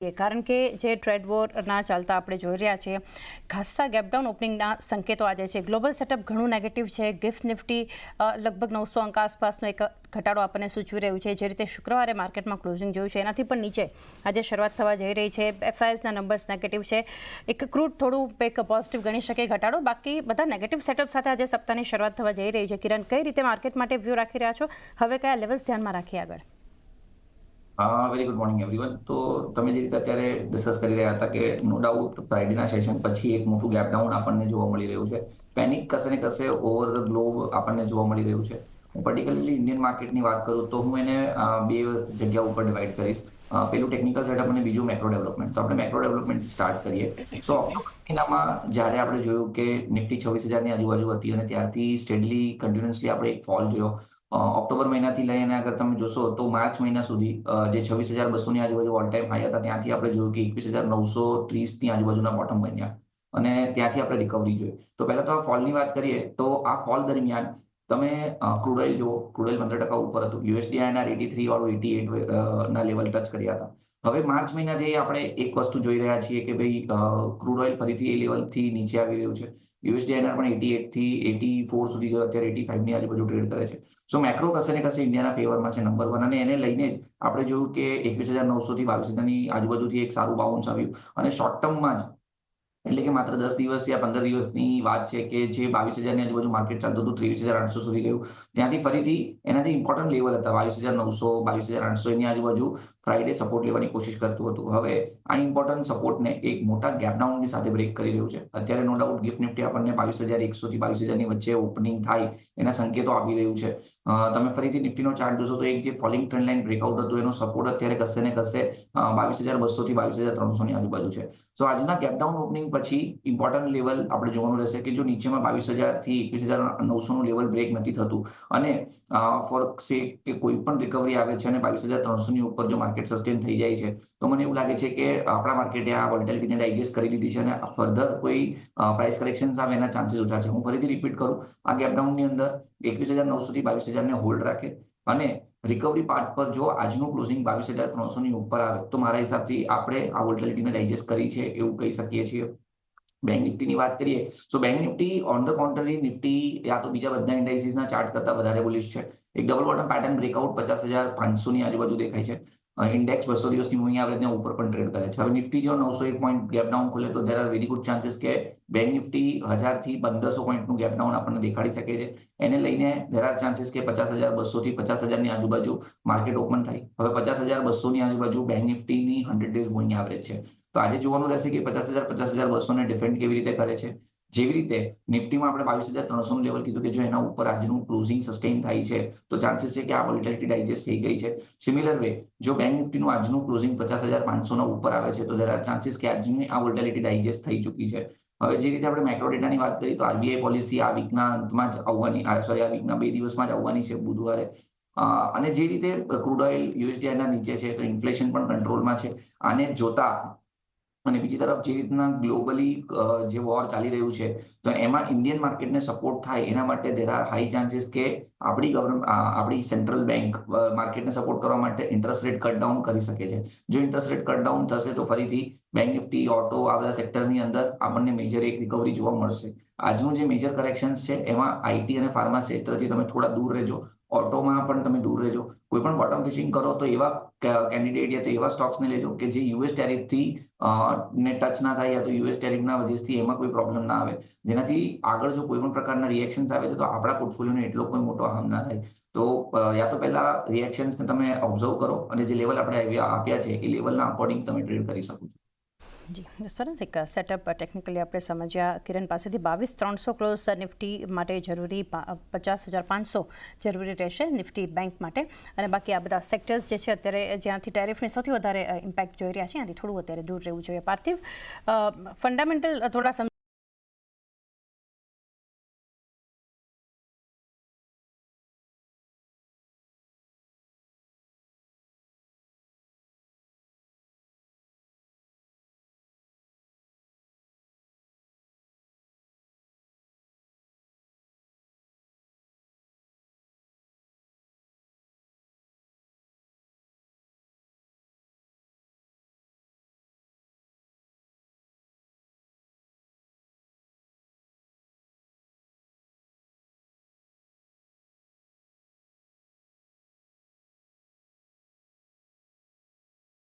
કારણ કે જે ટ્રેડ વોરના ચાલતા આપણે જોઈ રહ્યા છીએ ખાસ્સા ગેપડાઉન ઓપનિંગના સંકેતો આજે છે. ગ્લોબલ સેટઅપ ઘણું નેગેટિવ છે. ગિફ્ટ નિફ્ટી લગભગ 900 અંક આસપાસનો એક ઘટાડો આપણને સૂચવી રહ્યું છે. જે રીતે શુક્રવારે માર્કેટમાં ક્લોઝિંગ જોયું છે એનાથી પણ નીચે આજે શરૂઆત થવા જઈ રહી છે. એફઆઈએસના નંબર્સ નેગેટિવ છે. એક ક્રૂડ થોડું એક પોઝિટિવ ગણી શકે ઘટાડો, બાકી બધા નેગેટિવ સેટઅપ સાથે આજે સપ્તાહની શરૂઆત થવા જઈ રહી છે. કિરણ, કઈ રીતે માર્કેટ માટે વ્યૂ રાખી રહ્યા છો? હવે કયા લેવલ્સ ધ્યાનમાં રાખીએ આગળ? Very good morning everyone. તો તમે જે રીતે અત્યારે ડિસ્કસ કરી રહ્યા હતા કે નો ડાઉટ ફ્રાઇડેના સેશન પછી એક મોટું ગેપ ડાઉન આપણને જોવા મળી રહ્યું છે. પેનિક કશે ને કશે ઓવર ધ ગ્લોબ આપણને જોવા મળી રહ્યું છે. હું પર્ટિક્યુલરલી ઇન્ડિયન માર્કેટની વાત કરું તો હું એને બે જગ્યા ઉપર ડિવાઈડ કરીશ. પેલું ટેકનિકલ સેટઅપ અને બીજું મેક્રો ડેવલપમેન્ટ. તો આપણે મેક્રો ડેવલપમેન્ટ સ્ટાર્ટ કરીએ. સો ઓક્ટોબર મહિનામાં જ્યારે આપણે જોયું કે નિફ્ટી 26,000ની આજુબાજુ હતી અને ત્યારથી સ્ટેડલી કન્ટિન્યુઅસલી આપણે એક ફોલ જોયો. ઓક્ટોબર મહિનાથી લઈને અગર તમે જોશો તો માર્ચ મહિના સુધી જે 26,200ની આજુબાજુ ઓલ ટાઈમ હાઈ હતા ત્યાંથી આપણે જોયું કે 21,930ની આજુબાજુના બોટમ બન્યા અને ત્યાંથી આપણે રિકવરી જોઈ. તો પહેલા તો આ ફોલની વાત કરીએ તો આ ફોલ દરમિયાન તમે ક્રૂડ ઓઇલ જુઓ, ક્રૂડ ઓઇલ 15% ઉપર હતું. યુએસડી INR 83 વાળું 88 ના લેવલ ટચ કર્યા હતા. હવે માર્ચ મહિનાથી આપણે એક વસ્તુ જોઈ રહ્યા છીએ કે ભાઈ ક્રૂડ ઓઇલ ફરીથી એ લેવલથી નીચે આવી રહ્યું છે. યુએસડી INR પણ 88 થી 84 સુધી ગયો, અત્યારે 85ની આજુબાજુ ટ્રેડ કરે છે. સો મેક્રો કશે ને કશે ઇન્ડિયાના ફેવરમાં છે નંબર 1 અને એને લઈને જ આપણે જોયું કે 21,900 થી 22,000ની આજુબાજુથી એક સારું બાઉન્સ આવ્યું અને શોર્ટ ટર્મમાં જ એટલે કે માત્ર 10 દિવસ યા 15 દિવસની વાત છે કે જે 22,000ની આજુબાજુ માર્કેટ ચાલતું હતું 23,800 સુધી ગયું. ત્યાંથી ફરીથી એનાથી ઇમ્પોર્ટન્ટ લેવલ હતા 22,900, 22,800 ની આજુબાજુ ફ્રાઇડે સપોર્ટ લેવાની કોશિશ કરતું હતું. હવે આ ઇમ્પોર્ટન્ટ સપોર્ટને એક મોટા ગેપડાઉનની સાથે બ્રેક કરી રહ્યું છે. અત્યારે નો ડાઉટ ગિફ્ટ નિફ્ટી આપણને 22,100 થી 22,000ની વચ્ચે ઓપનિંગ થાય એના સંકેતો આપી રહ્યું છે. તમે ફરીથી નિફ્ટીનો ચાર્ટ જોશો તો એક જે ફોલિંગ ટ્રેન્ડ લાઇન બ્રેકઆઉટ હતું એનો સપોર્ટ અત્યારે કશે ને કશે 22,200 થી 22,300ની આજુબાજુ છે. સો આજના ગેપડાઉન ઓપનિંગ પછી ઇમ્પોર્ટન્ટ લેવલ આપણે જોવાનું રહેશે કે જો નીચેમાં 22,000 થી 21,900નું લેવલ બ્રેક નથી થતું અને ફોર સે કે કોઈ પણ રિકવરી આવે છે અને 22,300ની ઉપર જો માર્કેટ સસ્ટેન થઈ જાય છે તો મને એવું લાગે છે કે આપણા માર્કેટે આ વોલેટિલિટીને ડાયજેસ્ટ કરી લીધી છે અને ફર્ધર કોઈ પ્રાઇસ કરેક્શન્સ આવે એના ચાન્સીસ ઓછા છે. હું ફરીથી રિપીટ કરું, આ ગેપડાઉનની અંદર 21,900 થી 22,000ને હોલ્ડ રાખે અને રિકવરી પાર્ટ પર જો આજનું ક્લોઝિંગ 22,300ની ઉપર આવે તો મારા હિસાબથી આપણે આ વોલેટિલિટીને ડાયજેસ્ટ કરી છે એવું કહી શકીએ છીએ. બેંક નિફ્ટીની વાત કરીએ તો bank Nifty on the contrary Nifty યા તો બીજા બધા ઇન્ડાઇસીસના ચાર્ટ કરતા વધારે બુલિશ છે. એક ડબલ બોટમ પેટર્ન બ્રેકઆઉટ 50,500ની આજુબાજુ દેખાય છે. ઇન્ડેક્સ 200 દિવસની મૂવિંગ એવરેજના ઉપર પણ ટ્રેડ કરે છે. હવે નિફ્ટી જો 901 પોઈન્ટ ગેપ ડાઉન ખોલે તો there are very good chances કે બેંક નિફ્ટી 1000 થી 1500 પોઈન્ટનું ગેપ ડાઉન આપણને દેખાડી શકે છે. એને લઈને there are chances કે 50,200 થી 50,000ની આજુબાજુ માર્કેટ ઓપન થાય. હવે 50,200ની આજુબાજુ બેંક નિફ્ટીની 100 ડેઝ મૂવિંગ એવરેજ છે. તો આજે જોવાનું રહેશે કે 50,200ને ડિફેન્ડ કેવી રીતે કરે છે. જેવી રીતે નિફ્ટીમાં આપણે 22,300નું લેવલ કીધું કે જો એના ઉપર આજનું ક્લોઝિંગ સસ્ટેન થાય છે તો ચાન્સીસ છે કે આ વોલેટિલિટી ડાયજેસ્ટ થઈ ગઈ છે. સિમિલર વે જો બેંક નિફ્ટીનું આજનું ક્લોઝિંગ 50,500ના ઉપર આવે છે તો there are chances કે આજની આ વોલેટિલિટી ડાયજેસ્ટ થઈ ચૂકી છે. હવે જે રીતે આપણે મેક્રો ડેટાની વાત કરીએ તો આરબીઆઈ પોલિસી આ વીકના અંતમાં જ આવવાની, આ વીકના 2 દિવસમાં જ આવવાની છે બુધવારે. અને જે રીતે ક્રૂડ ઓઇલ યુએસડી ના નીચે છે તો ઇન્ફ્લેશન પણ કંટ્રોલમાં છે. આને જોતા અને બીજી તરફ જે રીતના ગ્લોબલી જે વોર ચાલી રહ્યું છે તો એમાં ઇન્ડિયન માર્કેટને સપોર્ટ થાય એના માટે there are high chances કે આપણી સેન્ટ્રલ બેંક માર્કેટને સપોર્ટ કરવા માટે ઇન્ટરેસ્ટ રેટ કટ ડાઉન કરી શકે છે. જો ઇન્ટરેસ્ટ રેટ કટ ડાઉન થશે તો ફરીથી બેંક નિફ્ટી, ઓટો આ બધા સેક્ટરની અંદર આપણને મેજર એક રિકવરી જોવા મળશે. આજનું જે મેજર કરેક્શન્સ છે એમાં આઈટી અને ફાર્મા ક્ષેત્રથી તમે થોડા દૂર રહેજો. ઓટોમાં પણ તમે દૂર રહેજો. કોઈ પણ બોટમ ફિશિંગ કરો તો એવા કેન્ડિડેટ યા તો એવા સ્ટોક્સને લેજો કે જે યુએસ ટેરિફથી ને ટચ ના થાય યા તો યુએસ ટેરિફના વજહથી એમાં કોઈ પ્રોબ્લેમ ના આવે, જેનાથી આગળ જો કોઈ પણ પ્રકારના રિએક્શન્સ આવે તો આપણા પોર્ટફોલિયોને એટલો કોઈ મોટો હાર્મ ના થાય. તો યા તો પહેલા રિએક્શન્સને તમે ઓબ્ઝર્વ કરો અને જે લેવલ આપણે આપ્યા છે એ લેવલના અકોર્ડિંગ તમે ટ્રેડ કરી શકો છો. જી સરસ, એક સેટઅપ ટેકનિકલી આપણે સમજ્યા કિરણ પાસેથી. 22,300 ક્લોઝ નિફ્ટી માટે જરૂરી, 50,500 જરૂરી રહેશે નિફ્ટી બેંક માટે. અને બાકી આ બધા સેક્ટર્સ જે છે અત્યારે જ્યાંથી ટેરિફને સૌથી વધારે ઇમ્પેક્ટ જોઈ રહ્યા છે ત્યાંથી થોડું અત્યારે દૂર રહેવું જોઈએ. પાર્થિવ, ફંડામેન્ટલ થોડા